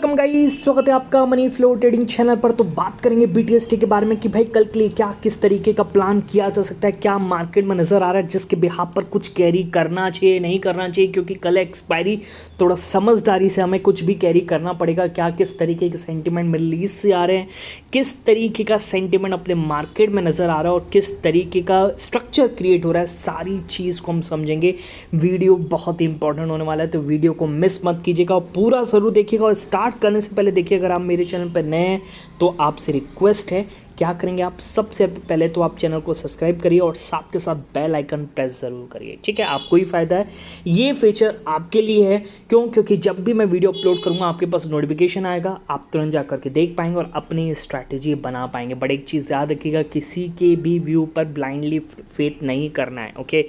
Welcome guys, स्वागत है आपका मनी फ्लो ट्रेडिंग चैनल पर। तो बात करेंगे बीटीएसटी के बारे में कि भाई कल के लिए क्या किस तरीके का प्लान किया जा सकता है, क्या मार्केट में नज़र आ रहा है जिसके बिहाफ पर कुछ कैरी करना चाहिए नहीं करना चाहिए, क्योंकि कल एक्सपायरी। थोड़ा समझदारी से हमें कुछ भी कैरी करना पड़ेगा। क्या किस तरीके के सेंटिमेंट मिडल ईस्ट से आ रहे हैं, किस तरीके का सेंटिमेंट अपने मार्केट में नज़र आ रहा है और किस तरीके का स्ट्रक्चर क्रिएट हो रहा है, सारी चीज़ को हम समझेंगे। वीडियो बहुत ही इंपॉर्टेंट होने वाला है, तो वीडियो को मिस मत कीजिएगा और पूरा ज़रूर देखिएगा। और स्टार्ट करने से पहले देखिए, अगर आप मेरे चैनल पर नए हैं तो आपसे रिक्वेस्ट है, क्या करेंगे आप, सबसे पहले तो आप चैनल को सब्सक्राइब करिए और साथ के साथ बेल आइकन प्रेस ज़रूर करिए। ठीक है, आपको ही फ़ायदा है, ये फीचर आपके लिए है। क्यों? क्योंकि जब भी मैं वीडियो अपलोड करूँगा आपके पास नोटिफिकेशन आएगा, आप तुरंत जा करके देख पाएंगे और अपनी स्ट्रैटेजी बना पाएंगे। बट एक चीज़ याद रखिएगा, किसी के भी व्यू पर ब्लाइंडली फेथ नहीं करना है। ओके,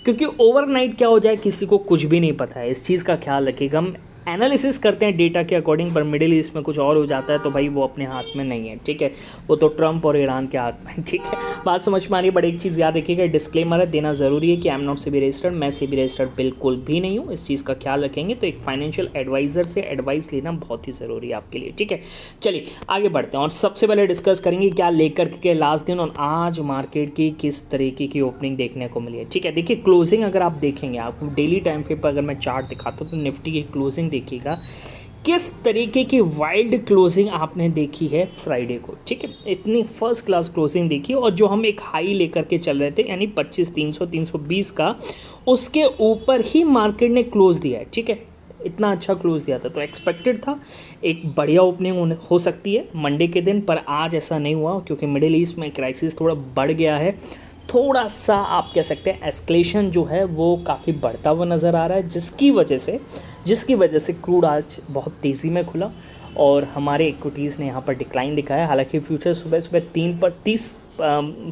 क्योंकि ओवरनाइट क्या हो जाए किसी को कुछ भी नहीं पता है, इस चीज़ का ख्याल रखिएगा। हम एनालिसिस करते हैं डेटा के अकॉर्डिंग, पर मिडिल ईस्ट में कुछ और हो जाता है तो भाई वो अपने हाथ में नहीं है। ठीक है, वो तो ट्रंप और ईरान के हाथ में। ठीक है, बात समझ में आ रही है। बट एक चीज़ याद रखिएगा, डिस्क्लेमर है, देना ज़रूरी है कि I am not SEBI registered, मैं सेबी रजिस्टर्ड बिल्कुल भी नहीं हूँ। इस चीज़ का ख्याल रखेंगे तो एक फाइनेंशियल एडवाइज़र से एडवाइस लेना बहुत ही ज़रूरी है आपके लिए। ठीक है, चलिए आगे बढ़ते हैं और सबसे पहले डिस्कस करेंगे क्या लेकर के लास्ट दिन और आज मार्केट की किस तरीके की ओपनिंग देखने को मिली है। ठीक है, देखिए क्लोजिंग अगर आप देखेंगे, आपको डेली टाइम फ्रेम पर अगर मैं चार्ट दिखाता हूँ तो निफ्टी की क्लोजिंग देखिएगा किस तरीके की वाइल्ड क्लोजिंग आपने देखी है फ्राइडे को। ठीक है, इतनी फर्स्ट क्लास क्लोजिंग देखी, और जो हम एक हाई लेकर के चल रहे थे यानी 25,300 320 का, उसके ऊपर ही मार्केट ने क्लोज दिया है। ठीक है, इतना अच्छा क्लोज दिया था तो एक्सपेक्टेड था एक बढ़िया ओपनिंग हो सकती है मंडे के दिन, पर आज ऐसा नहीं हुआ क्योंकि मिडिल ईस्ट में क्राइसिस थोड़ा बढ़ गया है। थोड़ा सा आप कह सकते हैं एस्केलेशन जो है वो काफ़ी बढ़ता हुआ नज़र आ रहा है, जिसकी वजह से क्रूड आज बहुत तेज़ी में खुला और हमारे इक्विटीज़ ने यहाँ पर डिक्लाइन दिखाया। हालांकि फ्यूचर सुबह सुबह 30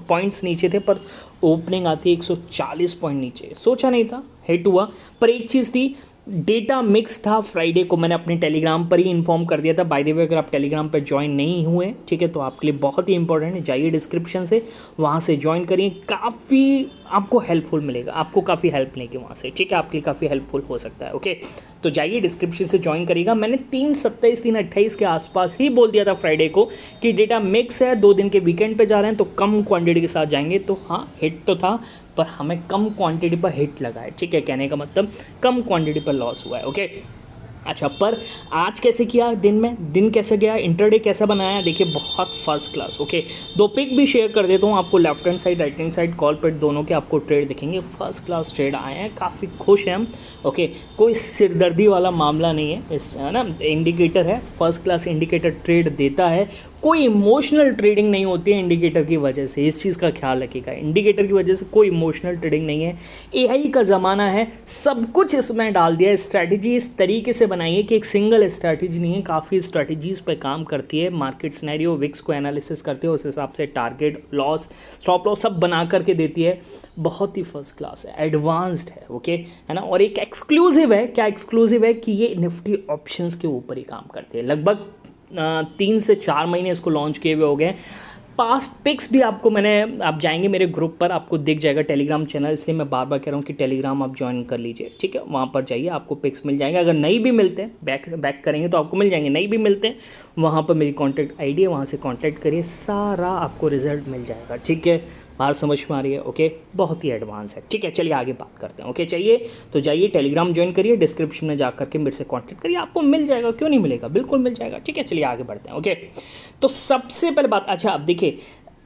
पॉइंट्स नीचे थे, पर ओपनिंग आती है 140 पॉइंट नीचे। सोचा नहीं था, हिट हुआ। पर एक चीज़ थी, डेटा मिक्स था फ्राइडे को, मैंने अपने टेलीग्राम पर ही इन्फॉर्म कर दिया था। बाय द वे, अगर आप टेलीग्राम पर ज्वाइन नहीं हुए, ठीक है, तो आपके लिए बहुत ही इंपॉर्टेंट है, जाइए डिस्क्रिप्शन से, वहाँ से ज्वाइन करिए। काफ़ी आपको हेल्पफुल मिलेगा, आपको काफ़ी हेल्प मिलेगी वहाँ से। ठीक है, आपके लिए काफ़ी हेल्पफुल हो सकता है। ओके, तो जाइए डिस्क्रिप्शन से ज्वाइन करिएगा। मैंने 3:27 3:28 के आसपास ही बोल दिया था फ्राइडे को कि डेटा मिक्स है, 2 दिन के वीकेंड पे जा रहे हैं तो कम क्वांटिटी के साथ जाएंगे। तो हाँ, हिट तो था, पर हमें कम क्वांटिटी पर हिट लगा है। ठीक है, कहने का मतलब कम क्वांटिटी पर लॉस हुआ है। ओके, अच्छा, पर आज कैसे किया, दिन कैसे गया, इंटरडे कैसा बनाया, देखिए बहुत फर्स्ट क्लास। ओके, 2 पिक भी शेयर कर देता हूँ आपको, left hand side right hand side call पर दोनों के आपको ट्रेड दिखेंगे। फर्स्ट क्लास ट्रेड आए हैं, काफ़ी खुश हैं हम। ओके, कोई सिरदर्दी वाला मामला नहीं है, इस है ना, इंडिकेटर है, फर्स्ट क्लास इंडिकेटर ट्रेड देता है। कोई इमोशनल ट्रेडिंग नहीं होती है इंडिकेटर की वजह से, इस चीज़ का ख्याल रखिएगा। इंडिकेटर की वजह से कोई इमोशनल ट्रेडिंग नहीं है। एआई का ज़माना है, सब कुछ इसमें डाल दिया है। स्ट्रैटेजी इस तरीके से बनाइए कि एक सिंगल स्ट्रैटेजी नहीं है, काफ़ी स्ट्रैटेजीज़ पे काम करती है। मार्केट सिनेरियो विक्स को एनालिसिस करते हो, उस हिसाब से टारगेट लॉस स्टॉप लॉस सब बना करके देती है। बहुत ही फर्स्ट क्लास है, एडवांस्ड है। ओके, है ना, और एक एक्सक्लूसिव है। क्या एक्सक्लूसिव है कि ये निफ्टी ऑप्शंस के ऊपर ही काम करते हैं। लगभग 3 से 4 महीने इसको लॉन्च किए हुए हो गए। पास्ट पिक्स भी आपको आप जाएंगे मेरे ग्रुप पर, आपको दिख जाएगा टेलीग्राम चैनल, इसलिए मैं बार बार कह रहा हूँ कि टेलीग्राम आप ज्वाइन कर लीजिए। ठीक है, वहाँ पर जाइए, आपको पिक्स मिल जाएंगे। अगर नहीं भी मिलते हैं, बैक करेंगे तो आपको मिल जाएंगे। नहीं भी मिलते हैं, वहाँ पर मेरी कॉन्टैक्ट आईडी है, वहाँ से कॉन्टैक्ट करिए, सारा आपको रिजल्ट मिल जाएगा। ठीक है, बात समझ में आ रही है। ओके, बहुत ही एडवांस है। ठीक है, चलिए आगे बात करते हैं। ओके, चाहिए तो जाइए टेलीग्राम ज्वाइन करिए, डिस्क्रिप्शन में जा करके मेरे से कांटेक्ट करिए, आपको मिल जाएगा। क्यों नहीं मिलेगा, बिल्कुल मिल जाएगा। ठीक है, चलिए आगे बढ़ते हैं। ओके, तो सबसे पहले बात, अच्छा अब देखिए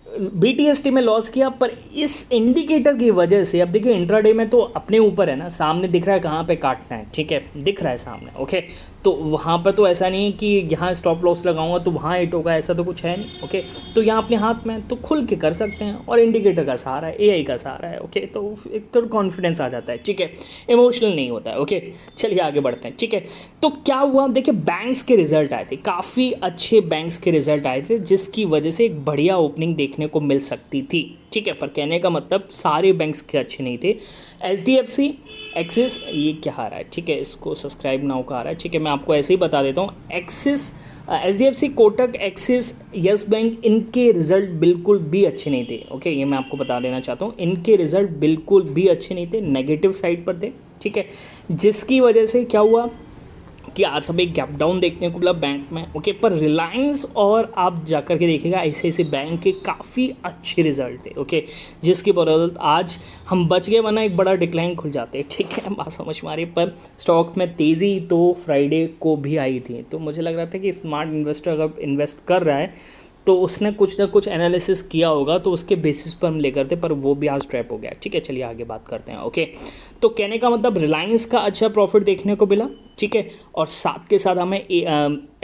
बीटीएसटी में लॉस किया, पर इस इंडिकेटर की वजह से, अब देखिए इंट्राडे में तो अपने ऊपर है ना, सामने दिख रहा है कहाँ पे काटना है। ठीक है, दिख रहा है सामने। ओके, तो वहाँ पर तो ऐसा नहीं है कि यहाँ स्टॉप लॉस लगाऊंगा तो वहाँ हिट होगा, ऐसा तो कुछ है नहीं। ओके, तो यहाँ अपने हाथ में तो खुल के कर सकते हैं, और इंडिकेटर का सहारा है, एआई का सहारा है। ओके, तो एक तो कॉन्फिडेंस आ जाता है। ठीक है, इमोशनल नहीं होता है। ओके, चलिए आगे बढ़ते हैं। ठीक है, तो क्या हुआ, देखिए बैंक्स के रिजल्ट आए थे, काफ़ी अच्छे बैंक्स के रिजल्ट आए थे, जिसकी वजह से एक बढ़िया ओपनिंग देखने को मिल सकती थी। ठीक है, पर कहने का मतलब सारे बैंक्स के अच्छे नहीं थे। HDFC, एक्सिस, ये क्या आ रहा है, ठीक है, इसको सब्सक्राइब नाउ का आ रहा है। ठीक है, मैं आपको ऐसे ही बता देता हूँ। Axis, HDFC, Kotak, axis, yes bank, इनके रिजल्ट बिल्कुल भी अच्छे नहीं थे। ओके, ये मैं आपको बता देना चाहता हूँ, इनके रिजल्ट बिल्कुल भी अच्छे नहीं थे, नेगेटिव साइड पर थे। ठीक है, जिसकी वजह से क्या हुआ, कि आज हमें एक गैप डाउन देखने को मिला बैंक में, ओके। पर रिलायंस और आप जाकर के देखिएगा ऐसे बैंक के काफ़ी अच्छे रिजल्ट थे, ओके, जिसकी बदौलत आज हम बच गए, वरना एक बड़ा डिक्लाइन खुल जाते, ठीक है, बात समझ में आ रही है। पर स्टॉक में तेज़ी तो फ्राइडे को भी आई थी, तो मुझे लग रहा था कि स्मार्ट इन्वेस्टर अगर इन्वेस्ट कर रहा है तो उसने कुछ ना कुछ एनालिसिस किया होगा, तो उसके बेसिस पर हम लेकर थे, पर वो भी आज ट्रैप हो गया, ठीक है। चलिए आगे बात करते हैं, ओके। तो कहने का मतलब रिलायंस का अच्छा प्रॉफिट देखने को मिला, ठीक है, और साथ के साथ हमें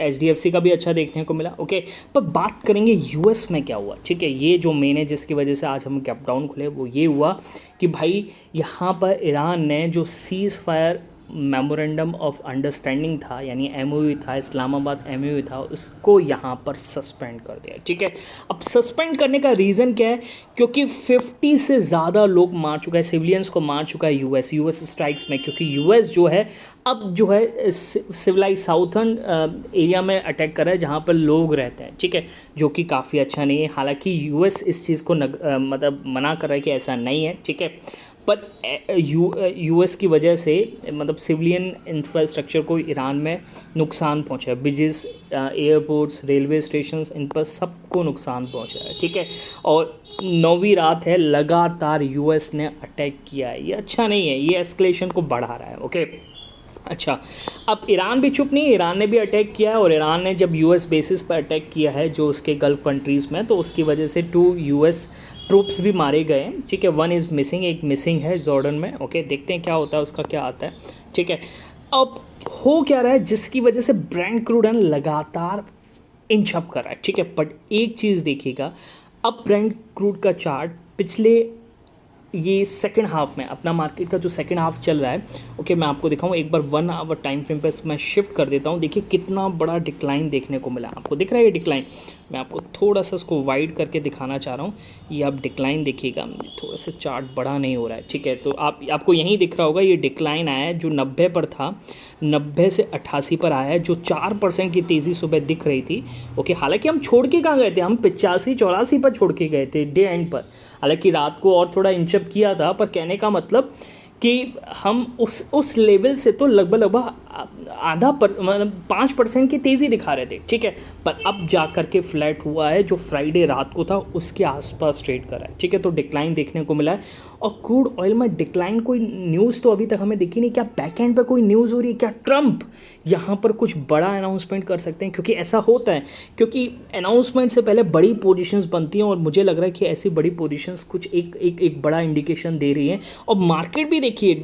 HDFC का भी अच्छा देखने को मिला, ओके। पर बात करेंगे यूएस में क्या हुआ, ठीक है। ये जो मेन है जिसकी वजह से आज हम गैप डाउन खुले, वो ये हुआ कि भाई यहाँ पर ईरान ने जो seize fire memorandum of understanding था, यानी MOU था, इस्लामाबाद MOU था, उसको यहाँ पर सस्पेंड कर दिया, ठीक है। अब सस्पेंड करने का रीज़न क्या है? क्योंकि 50 से ज़्यादा लोग मार चुका है, सिविलियंस को मार चुका है यूएस स्ट्राइक्स में, क्योंकि यूएस जो है अब जो है सिविलाइज साउथर्न एरिया में अटैक कर रहा है जहाँ पर लोग रहते हैं, ठीक है, जो कि काफ़ी अच्छा नहीं है। हालांकि यूएस इस चीज़ को मतलब मना कर रहा है कि ऐसा नहीं है, ठीक है। पर यूएस की वजह से मतलब सिविलियन इंफ्रास्ट्रक्चर को ईरान में नुकसान पहुंचा है, ब्रिजेस, एयरपोर्ट्स, रेलवे स्टेशन, इन पर सबको नुकसान पहुंचा है, ठीक है। और 9वीं रात है लगातार यूएस ने अटैक किया है, ये अच्छा नहीं है, ये एस्केलेशन को बढ़ा रहा है, ओके। अच्छा, अब ईरान भी चुप नहीं है, ईरान ने भी अटैक किया है, और ईरान ने जब यूएस बेसिस पर अटैक किया है जो उसके गल्फ कंट्रीज़ में, तो उसकी वजह से 2 यूएस ट्रूप्स भी मारे गए, ठीक है। 1 इज़ मिसिंग, एक मिसिंग है जॉर्डन में, ओके। देखते हैं क्या होता है, उसका क्या आता है, ठीक है। अब हो क्या रहा है जिसकी वजह से ब्रेंट क्रूड लगातार इंच अप कर रहा है, ठीक है। बट एक चीज़ देखिएगा, अब ब्रेंट क्रूड का चार्ट पिछले ये सेकंड हाफ में, अपना मार्केट का जो सेकंड हाफ चल रहा है, ओके, मैं आपको दिखाऊं एक बार 1 आवर टाइम फ्रेम पर मैं शिफ्ट कर देता हूं। देखिए कितना बड़ा डिक्लाइन देखने को मिला, आपको दिख रहा है ये डिक्लाइन। मैं आपको थोड़ा सा इसको वाइड करके दिखाना चाह रहा हूँ, ये आप डिक्लाइन देखिएगा, थोड़ा सा चार्ट बड़ा नहीं हो रहा है, ठीक है। तो आपको यहीं दिख रहा होगा ये डिक्लाइन आया है जो 90 पर था, 90 से 88 पर आया है, जो 4% की तेज़ी सुबह दिख रही थी, ओके। हालांकि हम छोड़ के कहाँ गए थे, हम 85-84 पर छोड़ के गए थे डे एंड पर, हालांकि रात को और थोड़ा इंचअप किया था, पर कहने का मतलब कि हम उस लेवल से तो लगभग आधा मतलब 5% की तेज़ी दिखा रहे थे, ठीक है। पर अब जा कर के फ्लैट हुआ है, जो फ्राइडे रात को था उसके आसपास ट्रेड कर रहा है, ठीक है। तो डिक्लाइन देखने को मिला है, और क्रूड ऑयल में डिक्लाइन कोई न्यूज़ तो अभी तक हमें दिखी नहीं। क्या बैकएंड पे कोई न्यूज़ हो रही है? क्या ट्रंप यहाँ पर कुछ बड़ा अनाउंसमेंट कर सकते हैं? क्योंकि ऐसा होता है, क्योंकि अनाउंसमेंट से पहले बड़ी पोजीशंस बनती हैं, और मुझे लग रहा है कि ऐसी बड़ी पोजीशंस कुछ एक बड़ा इंडिकेशन दे रही हैं। और मार्केट भी देखिए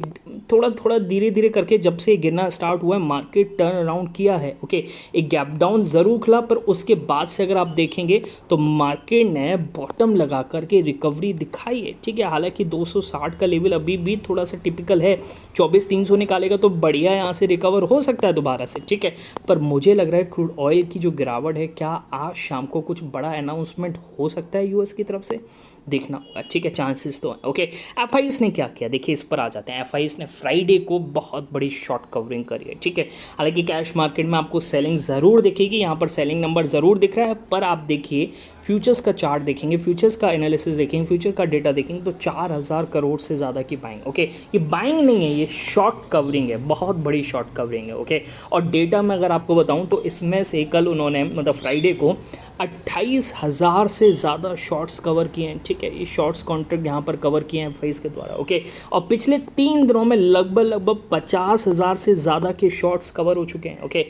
थोड़ा धीरे धीरे करके जब से गिरना स्टार्ट हुआ है, मार्केट टर्न अराउंड किया है, ओके। एक गैप डाउन ज़रूर खुला, पर उसके बाद से अगर आप देखेंगे तो मार्केट ने बॉटम लगा करके रिकवरी दिखाई है, ठीक है। हालांकि 260 का लेवल अभी भी थोड़ा सा टिपिकल है, 24,300 निकालेगा तो बढ़िया यहाँ से रिकवर हो सकता है दोबारा से, ठीक है। पर मुझे लग रहा है क्रूड ऑयल की जो गिरावट है, क्या आज शाम को कुछ बड़ा अनाउंसमेंट हो सकता है यूएस की तरफ से, देखना होगा, ठीक है। चांसेस तो है, ओके। एफआईएस ने क्या किया, देखिए इस पर आ जाते हैं। एफआईएस ने फ्राइडे को बहुत बड़ी शॉर्ट कवरिंग करी है, ठीक है। हालांकि कैश मार्केट में आपको सेलिंग ज़रूर दिखेगी, यहाँ पर सेलिंग नंबर ज़रूर दिख रहा है, पर आप देखिए फ्यूचर्स का चार्ट देखेंगे, फ्यूचर्स का एनालिसिस देखेंगे, फ्यूचर का डेटा देखेंगे, तो 4,000 करोड़ से ज़्यादा की बाइंग, ओके। ये बाइंग नहीं है, ये शॉर्ट कवरिंग है, बहुत बड़ी शॉर्ट कवरिंग है, ओके। और डेटा में अगर आपको बताऊं तो इसमें से कल उन्होंने मतलब फ्राइडे को 28,000 से ज़्यादा शॉर्ट्स कवर किए हैं, ठीक है। ये शॉर्ट्स कॉन्ट्रैक्ट यहाँ पर कवर किए हैं एफआईएस के द्वारा, ओके। और पिछले 3 दिनों में लगभग 50,000 से ज़्यादा के शॉर्ट्स कवर हो चुके हैं, ओके।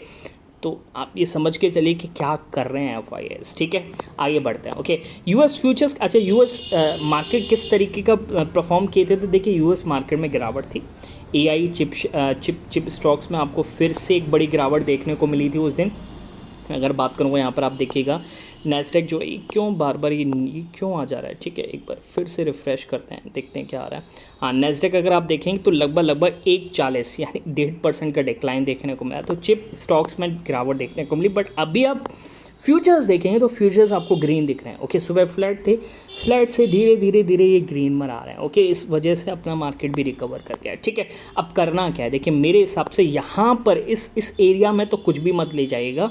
तो आप ये समझ के चलिए कि क्या कर रहे हैं एफआईएस, ठीक है। आगे बढ़ते हैं, ओके। यूएस फ्यूचर्स, अच्छा यूएस मार्केट किस तरीके का परफॉर्म किए थे, तो देखिए यूएस मार्केट में गिरावट थी। एआई चिप स्टॉक्स में आपको फिर से एक बड़ी गिरावट देखने को मिली थी उस दिन। अगर बात करूँगा यहाँ पर आप देखिएगा नैस्डैक जो है क्यों बार बार ये क्यों आ जा रहा है, ठीक है। एक बार फिर से रिफ़्रेश करते हैं, देखते हैं क्या आ रहा है। हाँ, नैस्डैक अगर आप देखेंगे तो लगभग 1.40 यानी 1.5% का डिक्लाइन देखने को मिला, तो चिप स्टॉक्स में गिरावट देखने को मिली। बट अभी आप फ्यूचर्स देखेंगे तो फ्यूचर्स आपको ग्रीन दिख रहे हैं, ओके। सुबह फ्लैट थे, फ्लैट से धीरे धीरे ये ग्रीन में आ रहे हैं, ओके। इस वजह से अपना मार्केट भी रिकवर कर गया, ठीक है। अब करना क्या है, देखिए मेरे हिसाब से यहाँ पर इस एरिया में तो कुछ भी मत ले जाइएगा,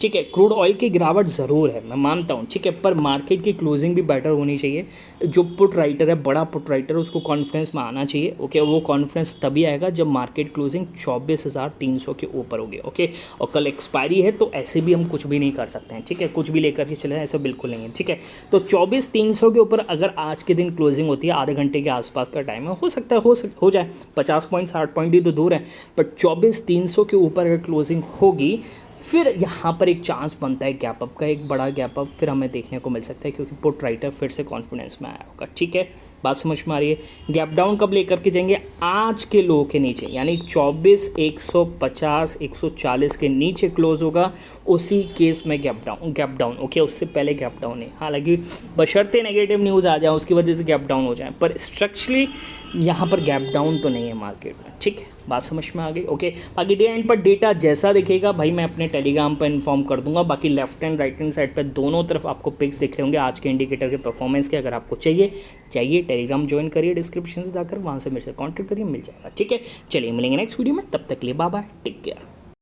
ठीक है, क्रूड ऑयल की गिरावट ज़रूर है, मैं मानता हूँ, ठीक है, पर मार्केट की क्लोजिंग भी बेटर होनी चाहिए। जो पुट राइटर है, बड़ा पुट राइटर, उसको कॉन्फिडेंस में आना चाहिए। ओके, वो कॉन्फिडेंस तभी आएगा जब मार्केट क्लोजिंग 24,300 के ऊपर होगी। ओके, और कल एक्सपायरी है तो ऐसे भी हम कुछ भी नहीं कर सकते हैं, ठीक है, कुछ भी लेकर के चले जाएं, ऐसा बिल्कुल नहीं है, ठीक है। तो 24,300 के ऊपर अगर आज के दिन क्लोजिंग होती है, आधे घंटे के आसपास का टाइम है, हो सकता है हो जाए, 50 पॉइंट 60 पॉइंट ही तो दूर है, बट 24,300 के ऊपर अगर क्लोजिंग होगी फिर यहाँ पर एक चांस बनता है गैप अप का, एक बड़ा गैप अप फिर हमें देखने को मिल सकता है, क्योंकि पुट राइटर फिर से कॉन्फिडेंस में आया होगा। ठीक है, बात समझ में आ रही है। गैप डाउन कब लेकर के जाएंगे? आज के लो के नीचे, यानी 24,150 140 के नीचे क्लोज होगा, उसी केस में गैप डाउन। ओके, उससे पहले गैप डाउन है, हालांकि बशर्ते नेगेटिव न्यूज़ आ जाए उसकी वजह से गैप डाउन हो जाए, पर स्ट्रक्चरली यहाँ पर गैप डाउन तो नहीं है मार्केट में। ठीक है, बात समझ में आ गई। ओके, बाकी डे एंड पर डेटा जैसा दिखेगा भाई मैं अपने टेलीग्राम पर इन्फॉर्म कर दूंगा। बाकी left and right hand side पर दोनों तरफ आपको पिक्स दिख रहे होंगे आज के इंडिकेटर के परफॉर्मेंस के। अगर आपको चाहिए टेलीग्राम ज्वाइन करिए, डिस्क्रिप्शन से जाकर वहाँ से मेरे से कॉन्टैक्ट करिए, मिल जाएगा। ठीक है, चलिए मिलेंगे नेक्स्ट वीडियो में, तब तक के लिए बाय बाय, टेक केयर।